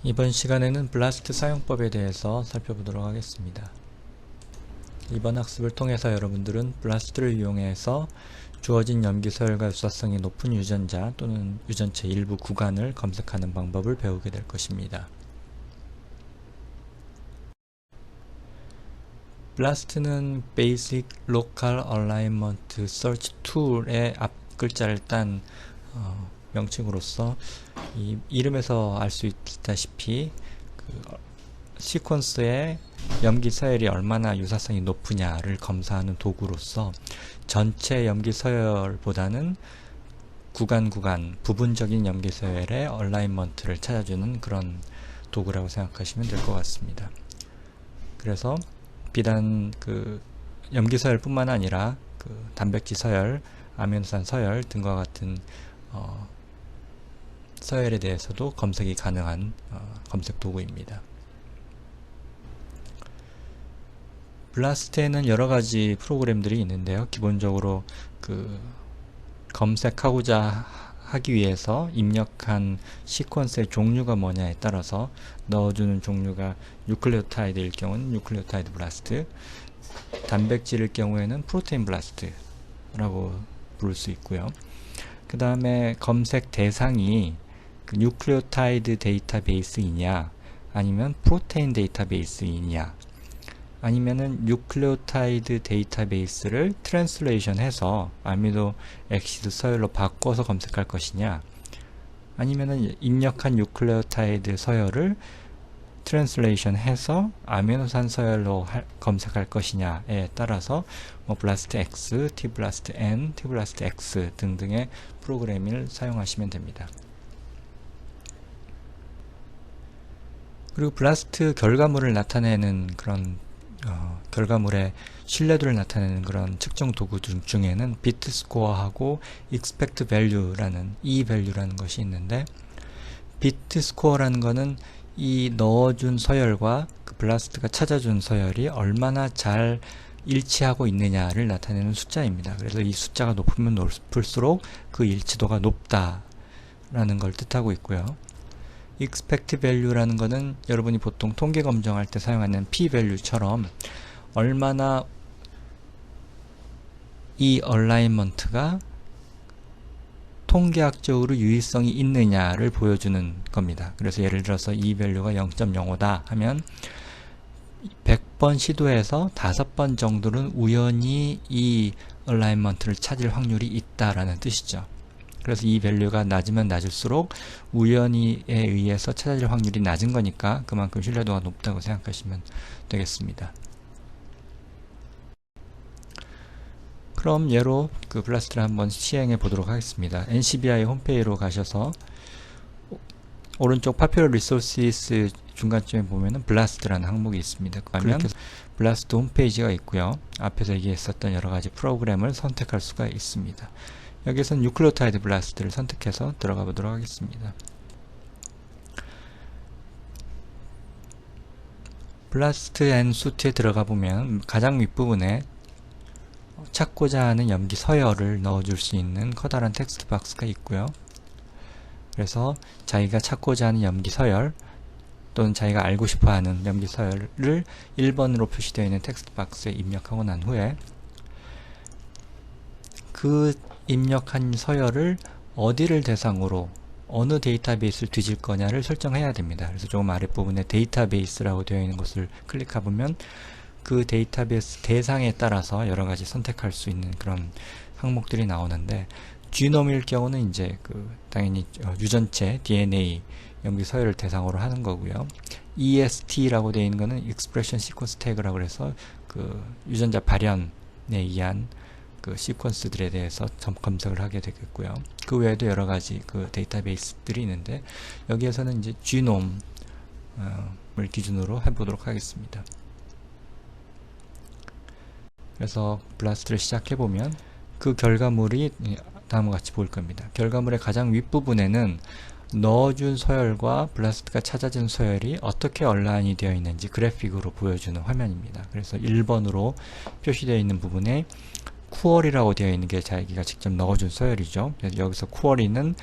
이번 시간에는 블라스트 사용법에 대해서 살펴보도록 하겠습니다. 이번 학습을 통해서 여러분들은 블라스트를 이용해서 주어진 염기 서열과 유사성이 높은 유전자 또는 유전체 일부 구간을 검색하는 방법을 배우게 될 것입니다. 블라스트는 Basic Local Alignment Search Tool의 앞 글자를 딴 명칭으로서 이 이름에서 알 수 있다시피 시퀀스의 염기 서열이 얼마나 유사성이 높으냐를 검사하는 도구로서 전체 염기 서열보다는 구간 부분적인 염기 서열의 얼라인먼트를 찾아주는 그런 도구라고 생각하시면 될 것 같습니다. 그래서 비단 염기 서열 뿐만 아니라 단백질 서열, 아미노산 서열 등과 같은 서열에 대해서도 검색이 가능한 검색 도구입니다. 블라스트에는 여러가지 프로그램들이 있는데요. 기본적으로 검색하고자 하기 위해서 입력한 시퀀스의 종류가 뭐냐에 따라서 넣어주는 종류가 뉴클레오타이드일 경우는 뉴클레오타이드 블라스트, 단백질일 경우에는 프로테인 블라스트라고 부를 수 있고요. 그 다음에 검색 대상이 뉴클레오타이드 데이터베이스이냐 아니면 프로테인 데이터베이스이냐 아니면은 뉴클레오타이드 데이터베이스를 트랜슬레이션 해서 아미노 액시드 서열로 바꿔서 검색할 것이냐 아니면은 입력한 뉴클레오타이드 서열을 트랜슬레이션 해서 아미노산 서열로 검색할 것이냐에 따라서 블라스트 X, t블라스트 N, t블라스트 X 등등의 프로그램을 사용하시면 됩니다. 그리고 블라스트 결과물을 나타내는 그런 결과물의 신뢰도를 나타내는 그런 측정 도구 중에는 비트 스코어하고 expect value라는 value라는 것이 있는데, 비트 스코어라는 거는 이 넣어준 서열과 블라스트가 찾아준 서열이 얼마나 잘 일치하고 있느냐를 나타내는 숫자입니다. 그래서 이 숫자가 높으면 높을수록 그 일치도가 높다라는 걸 뜻하고 있고요. expect value라는 거는 여러분이 보통 통계 검정할 때 사용하는 p-value처럼 얼마나 이 얼라인먼트가 통계학적으로 유의성이 있느냐를 보여주는 겁니다. 그래서 예를 들어서 이 value가 0.05다 하면 100번 시도해서 5번 정도는 우연히 이 얼라인먼트를 찾을 확률이 있다라는 뜻이죠. 그래서 이 value가 낮으면 낮을수록 우연히에 의해서 찾아질 확률이 낮은 거니까 그만큼 신뢰도가 높다고 생각하시면 되겠습니다. 그럼 예로 블라스트를 한번 시행해 보도록 하겠습니다. NCBI 홈페이지로 가셔서 오른쪽 Popular Resources 중간쯤에 보면은 블라스트라는 항목이 있습니다. 그러면 블라스트 홈페이지가 있고요. 앞에서 얘기했었던 여러가지 프로그램을 선택할 수가 있습니다. 여기에서는 뉴클레오타이드 블라스트를 선택해서 들어가 보도록 하겠습니다. 블라스트 앤 수트에 들어가 보면 가장 윗부분에 찾고자 하는 염기 서열을 넣어줄 수 있는 커다란 텍스트 박스가 있고요. 그래서 자기가 찾고자 하는 염기 서열 또는 자기가 알고 싶어 하는 염기 서열을 1번으로 표시되어 있는 텍스트 박스에 입력하고 난 후에 그 입력한 서열을 어디를 대상으로 어느 데이터베이스를 뒤질 거냐를 설정해야 됩니다. 그래서 조금 아랫부분에 데이터베이스라고 되어 있는 것을 클릭해보면 그 데이터베이스 대상에 따라서 여러가지 선택할 수 있는 그런 항목들이 나오는데, 지놈일 경우는 이제 당연히 유전체 DNA 염기 서열을 대상으로 하는 거고요. EST라고 되어 있는 거는 Expression Sequence Tag라고 해서 유전자 발현에 의한 시퀀스들에 대해서 검색을 하게 되겠고요. 그 외에도 여러가지 데이터베이스들이 있는데, 여기에서는 이제 지놈을 기준으로 해보도록 하겠습니다. 그래서 블라스트를 시작해보면 그 결과물이 다음과 같이 보일 겁니다. 결과물의 가장 윗부분에는 넣어준 서열과 블라스트가 찾아준 서열이 어떻게 얼라인이 되어 있는지 그래픽으로 보여주는 화면입니다. 그래서 1번으로 표시되어 있는 부분에 쿠어리라고 되어 있는 게 자기가 직접 넣어준 서열이죠. 그래서 여기서 쿠어리는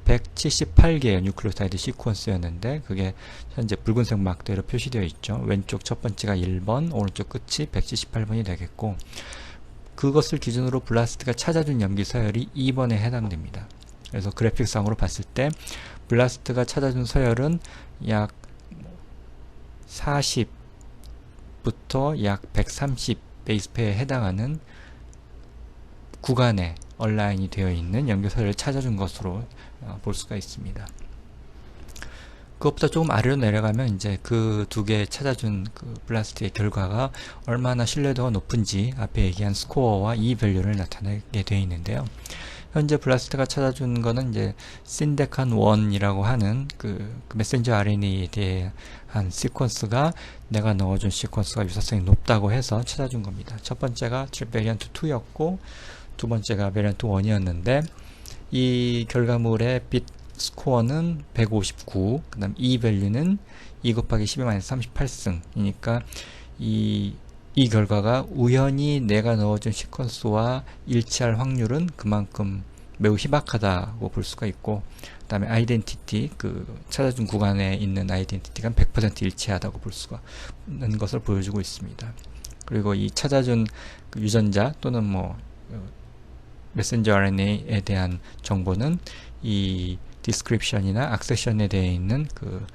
178개의 뉴클리오타이드 시퀀스였는데 그게 현재 붉은색 마크대로 표시되어 있죠. 왼쪽 첫 번째가 1번, 오른쪽 끝이 178번이 되겠고, 그것을 기준으로 블라스트가 찾아준 염기 서열이 2번에 해당됩니다. 그래서 그래픽상으로 봤을 때 블라스트가 찾아준 서열은 약 40부터 약 130 베이스페어에 해당하는 구간에 얼라인이 되어 있는 염기 서열을 찾아준 것으로 볼 수가 있습니다. 그것보다 조금 아래로 내려가면 이제 그 두 개 찾아준 그 블라스트의 결과가 얼마나 신뢰도가 높은지 앞에 얘기한 스코어와 이 밸류를 나타내게 되어 있는데요. 현재 블라스트가 찾아준 거는 이제 신데칸 1이라고 하는 그 메신저 RNA에 대한 시퀀스가 내가 넣어준 시퀀스가 유사성이 높다고 해서 찾아준 겁니다. 첫 번째가 베리언트 2였고 두 번째가 베리언트 1이었는데 이 결과물의 빛 스코어는 159, 그 다음 이 밸류는 2 곱하기 10-38승이니까 이 결과가 우연히 내가 넣어준 시퀀스와 일치할 확률은 그만큼 매우 희박하다고 볼 수가 있고, 그 다음에 아이덴티티, 그 찾아준 구간에 있는 아이덴티티가 100% 일치하다고 볼 수가 있는 것을 보여주고 있습니다. 그리고 이 찾아준 그 유전자 또는 뭐 메신저 RNA에 대한 정보는 이 디스크립션이나 악세션에 되어 있는 그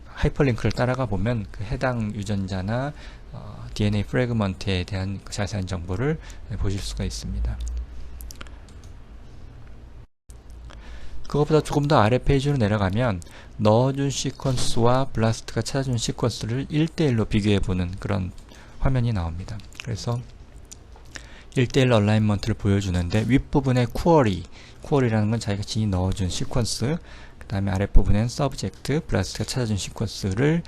하이퍼링크를 따라가 보면 그 해당 유전자나 DNA 프래그먼트에 대한 그 자세한 정보를 보실 수가 있습니다. 그것보다 조금 더 아래 페이지로 내려가면 넣어준 시퀀스와 블라스트가 찾아준 시퀀스를 1대1로 비교해보는 그런 화면이 나옵니다. 그래서 1대1 얼라인먼트를 보여주는데 윗부분에 쿼리라는 건 자기가 진히 넣어준 시퀀스, 그 다음에 아랫부분엔 서브젝트, 블라스트가 찾아준 시퀀스를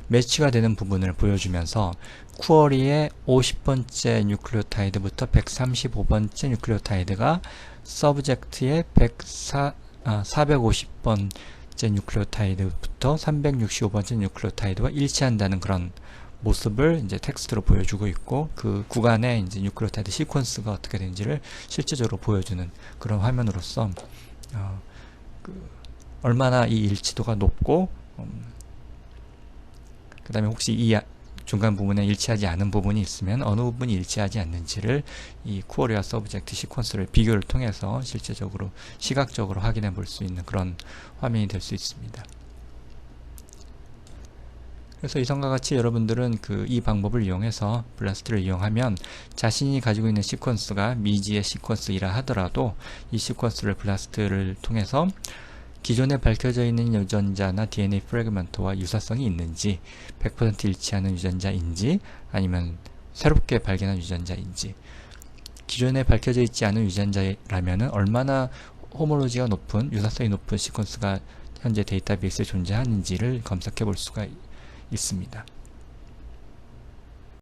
매치가 되는 부분을 보여주면서 쿼리의 50번째 뉴클리오타이드부터 135번째 뉴클리오타이드가 서브젝트의 450번째 뉴클리오타이드부터 365번째 뉴클리오타이드와 일치한다는 그런 모습을 이제 텍스트로 보여주고 있고, 그 구간에 이제 뉴클리오타이드 시퀀스가 어떻게 되는지를 실제적으로 보여주는 그런 화면으로서 얼마나 이 일치도가 높고 그 다음에 혹시 이 중간 부분에 일치하지 않은 부분이 있으면 어느 부분이 일치하지 않는지를 이 쿼리와 서브젝트 시퀀스를 비교를 통해서 실제적으로 시각적으로 확인해 볼 수 있는 그런 화면이 될 수 있습니다. 그래서 이성과 같이 여러분들은 이 방법을 이용해서 블라스트를 이용하면 자신이 가지고 있는 시퀀스가 미지의 시퀀스이라 하더라도 이 시퀀스를 블라스트를 통해서 기존에 밝혀져 있는 유전자나 DNA 프래그먼트와 유사성이 있는지, 100% 일치하는 유전자인지 아니면 새롭게 발견한 유전자인지, 기존에 밝혀져 있지 않은 유전자라면 얼마나 호모로지가 높은, 유사성이 높은 시퀀스가 현재 데이터베이스에 존재하는지를 검색해 볼 수가 있습니다.